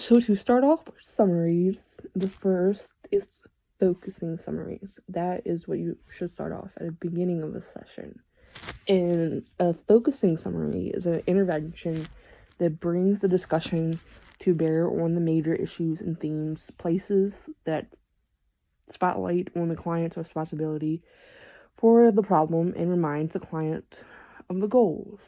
So to start off with summaries, the first is focusing summaries. That is what you should start off at the beginning of a session. And a focusing summary is an intervention that brings the discussion to bear on the major issues and themes, places that spotlight on the client's responsibility for the problem, and reminds the client of the goals.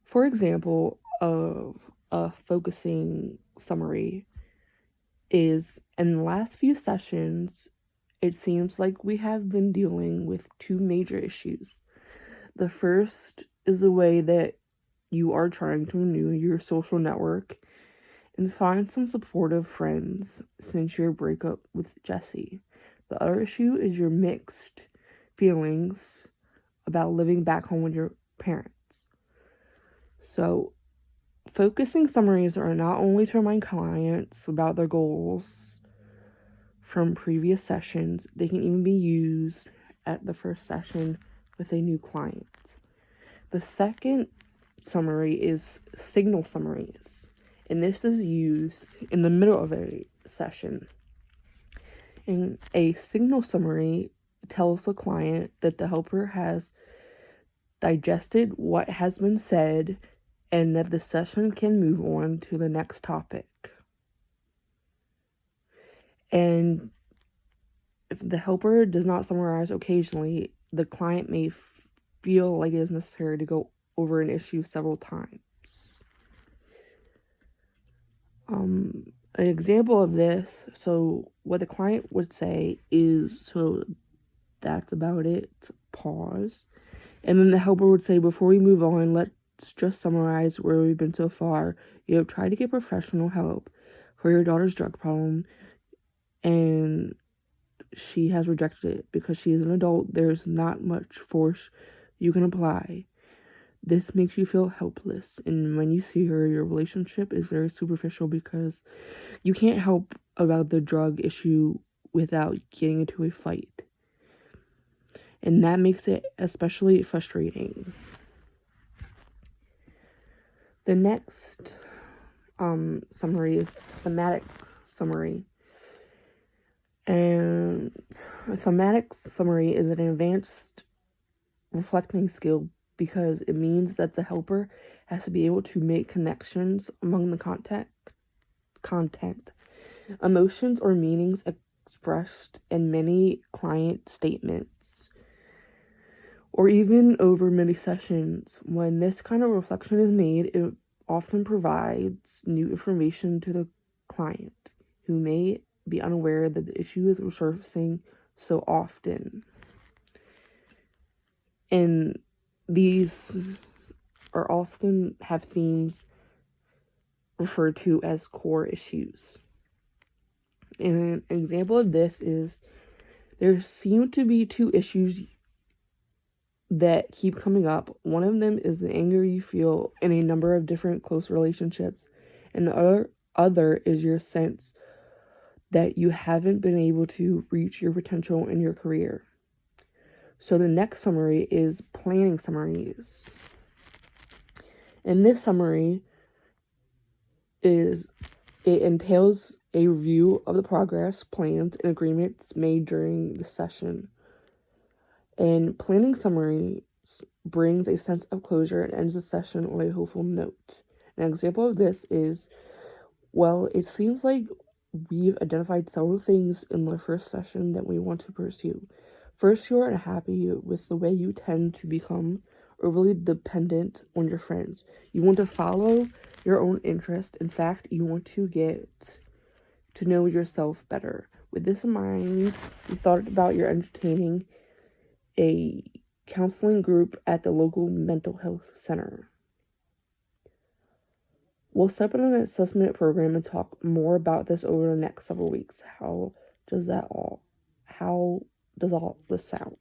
For example, of a focusing summary is, in the last few sessions, it seems like we have been dealing with two major issues. The first is the way that you are trying to renew your social network and find some supportive friends since your breakup with Jesse. The other issue is your mixed feelings about living back home with your parents. So, focusing summaries are not only to remind clients about their goals from previous sessions, they can even be used at the first session with a new client. The second summary is signal summaries, and this is used in the middle of a session. And a signal summary tells the client that the helper has digested what has been said and that the session can move on to the next topic. And if the helper does not summarize occasionally, the client may feel like it is necessary to go over an issue several times. An example of this, so what the client would say is, so that's about it, pause. And then the helper would say, before we move on, let's just summarize where we've been so far. You have tried to get professional help for your daughter's drug problem, and she has rejected it. Because she is an adult, there's not much force you can apply. This makes you feel helpless, and when you see her, your relationship is very superficial because you can't help about the drug issue without getting into a fight. And that makes it especially frustrating. The next summary is thematic summary. And a thematic summary is an advanced reflecting skill because it means that the helper has to be able to make connections among the content, emotions, or meanings expressed in many client statements, or even over many sessions. When this kind of reflection is made, it often provides new information to the client, who may be unaware that the issue is resurfacing so often. And these are often have themes referred to as core issues. And an example of this is, there seem to be two issues that keep coming up. One of them is the anger you feel in a number of different close relationships, and the other is your sense that you haven't been able to reach your potential in your career. So the next summary is planning summaries. And this summary entails a review of the progress, plans, and agreements made during the session. And planning summaries brings a sense of closure and ends the session on a hopeful note. An example of this is, well, it seems like we've identified several things in the first session that we want to pursue. First, you are unhappy with the way you tend to become overly dependent on your friends. You want to follow your own interest. In fact, you want to get to know yourself better. With this in mind, you thought about your entertaining a counseling group at the local mental health center. We'll set up an assessment program and talk more about this over the next several weeks. How does all this sound?